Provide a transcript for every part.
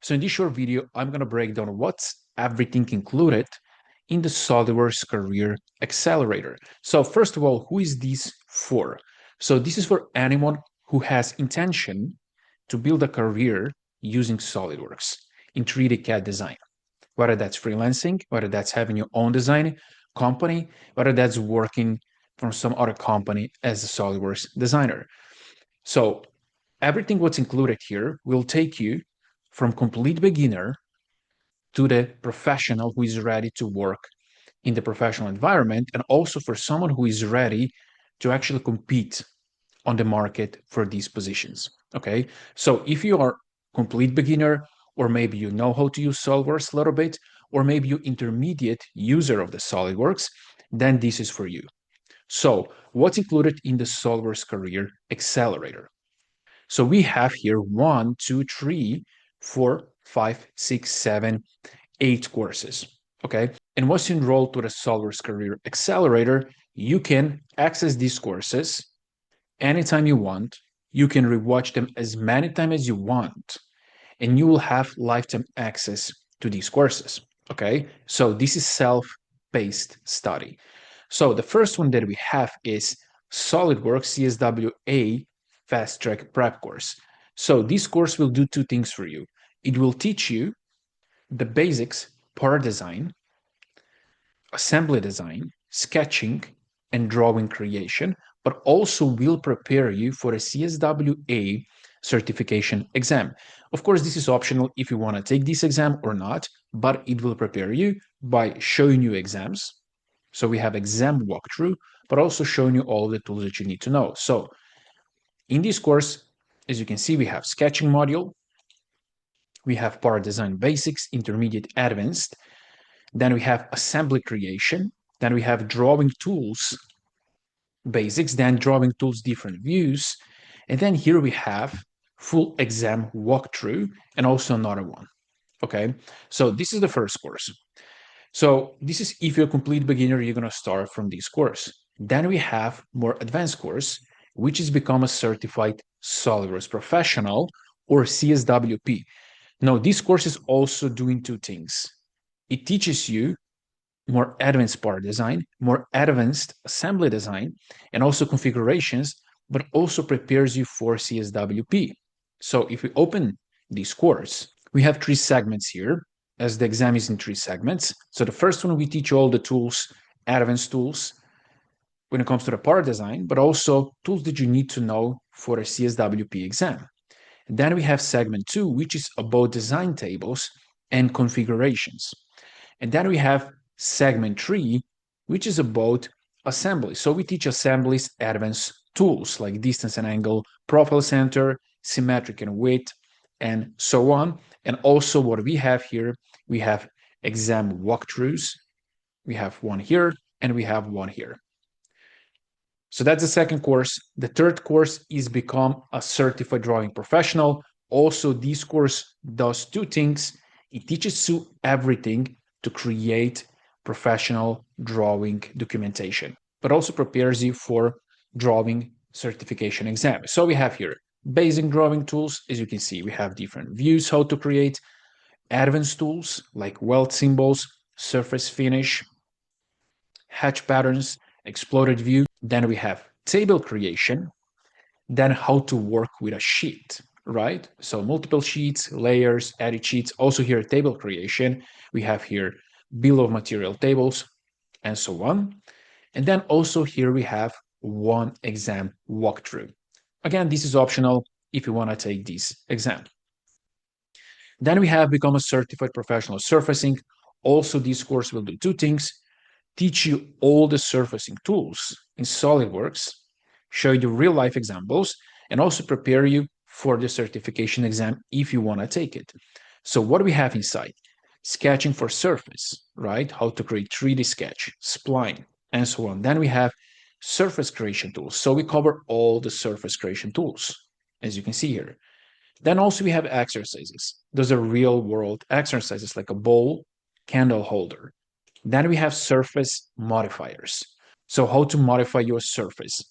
So in this short video, I'm going to break down what's everything included in the SolidWorks Career Accelerator. So first of all, who is this for? So this is for anyone who has intention to build a career using SolidWorks in 3D CAD design, whether that's freelancing, whether that's having your own design company, whether that's working from some other company as a SolidWorks designer. So everything what's included here will take you from complete beginner to the professional who is ready to work in the professional environment, and also for someone who is ready to actually compete on the market for these positions. Okay, so if you are complete beginner, or maybe you know how to use SolidWorks a little bit, or maybe you intermediate user of the SolidWorks, then this is for you. So what's included in the SolidWorks Career Accelerator? So we have here 1, 2, 3, 4, 5, 6, 7, 8 courses. Okay. And once you enroll to the SolidWorks Career Accelerator, you can access these courses anytime you want. You can rewatch them as many times as you want, and you will have lifetime access to these courses. Okay. So this is self-paced study. So the first one that we have is SolidWorks CSWA Fast Track Prep Course. So this course will do two things for you. It will teach you the basics, part design, assembly design, sketching, and drawing creation, but also will prepare you for a CSWA certification exam. Of course, this is optional if you want to take this exam or not, but it will prepare you by showing you exams. So we have exam walkthrough, but also showing you all the tools that you need to know. So in this course, as you can see, we have sketching module, we have part design basics, intermediate, advanced, then we have assembly creation, then we have drawing tools basics, then drawing tools different views, and then here we have full exam walkthrough and also another one. Okay, so this is the first course. So this is if you're a complete beginner, you're going to start from this course. Then we have more advanced course, which is become a certified SolidWorks professional or CSWP. Now, this course is also doing two things. It teaches you more advanced part design, more advanced assembly design, and also configurations, but also prepares you for CSWP. So if we open this course, we have 3 segments here, as the exam is in 3 segments. So the first one, we teach you all the tools, advanced tools, when it comes to the part design, but also tools that you need to know for a CSWP exam. And then we have segment 2, which is about design tables and configurations. And then we have segment 3, which is about assembly. So we teach assemblies, advanced tools like distance and angle, profile center, symmetric and width, and so on. And also what we have here, we have exam walkthroughs. We have one here and we have one here. So that's the second course. The third course is become a certified drawing professional. Also, this course does two things. It teaches you everything to create professional drawing documentation, but also prepares you for drawing certification exam. So we have here basic drawing tools. As you can see, we have different views how to create, advanced tools like weld symbols, surface finish, hatch patterns, exploded view. Then we have table creation, then how to work with a sheet, right? So multiple sheets, layers, edit sheets. Also here, table creation. We have here bill of material tables and so on. And then also here we have one exam walkthrough. Again, this is optional if you want to take this exam. Then we have become a certified professional surfacing. Also, this course will do two things: teach you all the surfacing tools in SolidWorks, show you real-life examples, and also prepare you for the certification exam if you want to take it. So what do we have inside? Sketching for surface, right? How to create 3D sketch, spline, and so on. Then we have surface creation tools. So we cover all the surface creation tools, as you can see here. Then also we have exercises. Those are real-world exercises like a bowl, candle holder. Then we have surface modifiers. So how to modify your surface.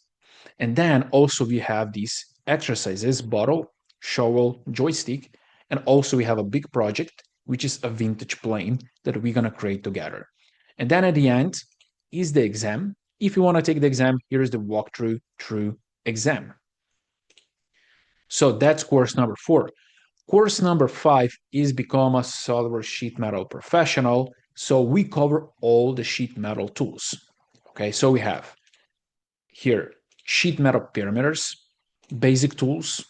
And then also we have these exercises: bottle, shovel, joystick, And also we have a big project, which is a vintage plane that we're going to create together. And then at the end is the exam. If you want to take the exam, here is the walkthrough through exam. So that's course number 4. Course number 5 is become a SolidWorks sheet metal professional. So we cover all the sheet metal tools. Okay, so we have here sheet metal perimeters, basic tools,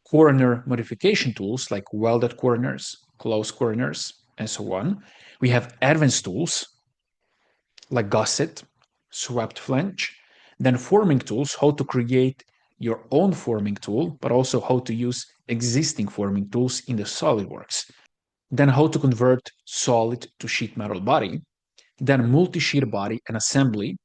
corner modification tools like welded corners, closed corners, and so on. We have advanced tools like gusset, swept flange, then forming tools, how to create your own forming tool, but also how to use existing forming tools in the SolidWorks. Then how to convert solid to sheet metal body, then multi-sheet body and assembly,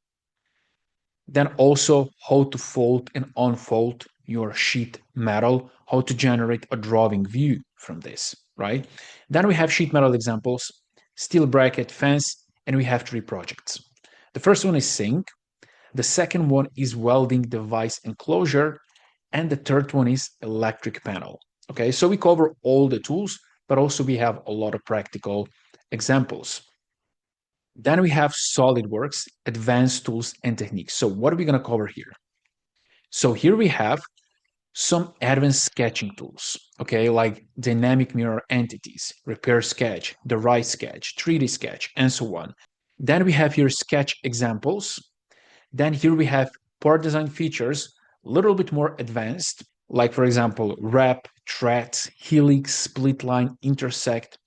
then also how to fold and unfold your sheet metal, how to generate a drawing view from this, right? Then we have sheet metal examples, steel bracket, fence, and we have 3 projects. The first one is sink, the second one is welding device enclosure, and the third one is electric panel. Okay, so we cover all the tools, but also we have a lot of practical examples. Then we have SolidWorks, advanced tools and techniques. So what are we going to cover here? So here we have some advanced sketching tools, okay, like dynamic mirror entities, repair sketch, the right sketch, 3D sketch, and so on. Then we have here sketch examples. Then here we have part design features, a little bit more advanced, like for example, wrap, thread, helix, split line, intersect,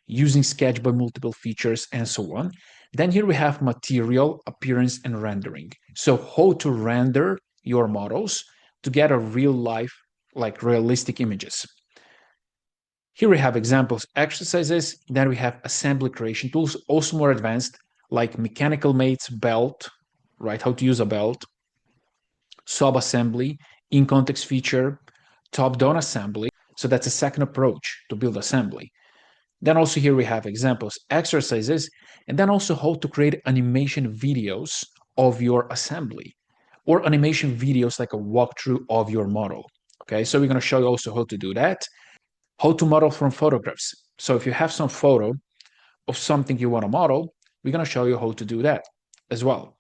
using sketch by multiple features, and so on. Then here we have material, appearance, and rendering. So how to render your models to get a real life, like realistic images. Here we have examples, exercises. Then we have assembly creation tools, also more advanced, like mechanical mates, belt, right? How to use a belt, sub-assembly, in-context feature, top-down assembly. So that's a second approach to build assembly. Then also here we have examples, exercises, and then also how to create animation videos of your assembly or animation videos like a walkthrough of your model. Okay, so we're going to show you also how to do that, how to model from photographs. So if you have some photo of something you want to model, we're going to show you how to do that as well.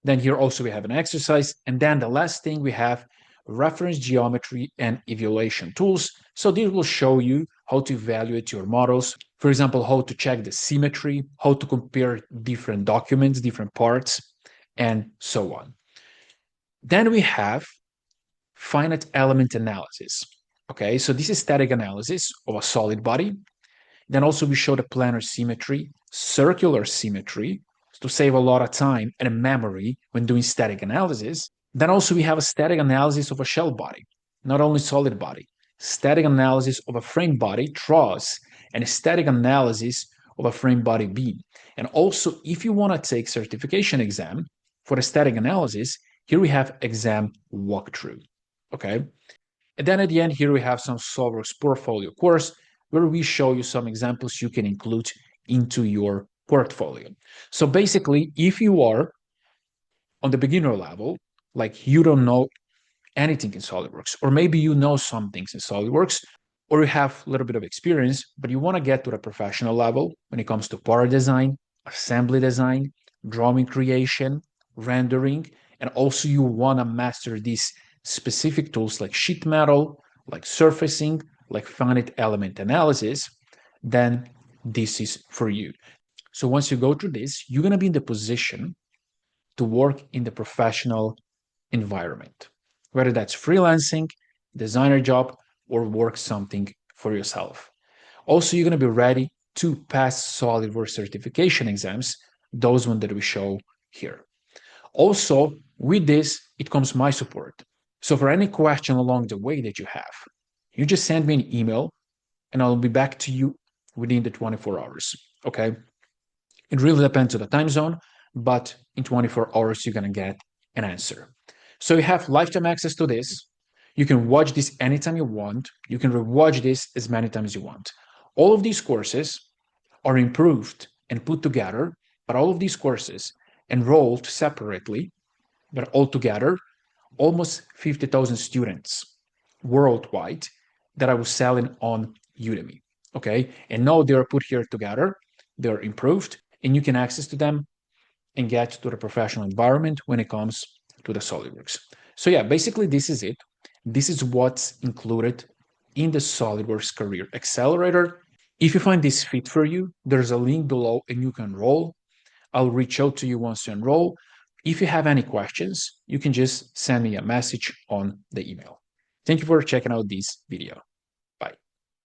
Then here also we have an exercise. And then the last thing we have reference geometry and evaluation tools. So these will show you how to evaluate your models. For example, how to check the symmetry, how to compare different documents, different parts, and so on. Then we have finite element analysis. Okay, so this is static analysis of a solid body. Then also we show the planar symmetry, circular symmetry, to save a lot of time and memory when doing static analysis. Then also we have a static analysis of a shell body, not only solid body, static analysis of a frame body, truss, and a static analysis of a frame body beam. And also, if you want to take certification exam for a static analysis, here we have exam walkthrough, okay? And then at the end, here we have some SolidWorks portfolio course where we show you some examples you can include into your portfolio. So basically, if you are on the beginner level, like you don't know anything in SolidWorks, or maybe you know some things in SolidWorks, or you have a little bit of experience, but you want to get to the professional level when it comes to part design, assembly design, drawing creation, rendering, and also you want to master these specific tools like sheet metal, like surfacing, like finite element analysis, then this is for you. So once you go through this, you're going to be in the position to work in the professional environment, whether that's freelancing, designer job, or work something for yourself. Also, you're going to be ready to pass SolidWorks certification exams, those ones that we show here. Also, with this, it comes my support. So for any question along the way that you have, you just send me an email and I'll be back to you within the 24 hours, okay? It really depends on the time zone, but in 24 hours, you're going to get an answer. So you have lifetime access to this. You can watch this anytime you want. You can rewatch this as many times as you want. All of these courses are improved and put together, but all of these courses enrolled separately, but all together, almost 50,000 students worldwide that I was selling on Udemy. Okay. And now they're put here together, they're improved, and you can access to them and get to the professional environment when it comes to the SolidWorks. So yeah, basically this is it. This is what's included in the SolidWorks Career Accelerator. If you find this fit for you, there's a link below and you can enroll. I'll reach out to you once you enroll. If you have any questions, you can just send me a message on the email. Thank you for checking out this video.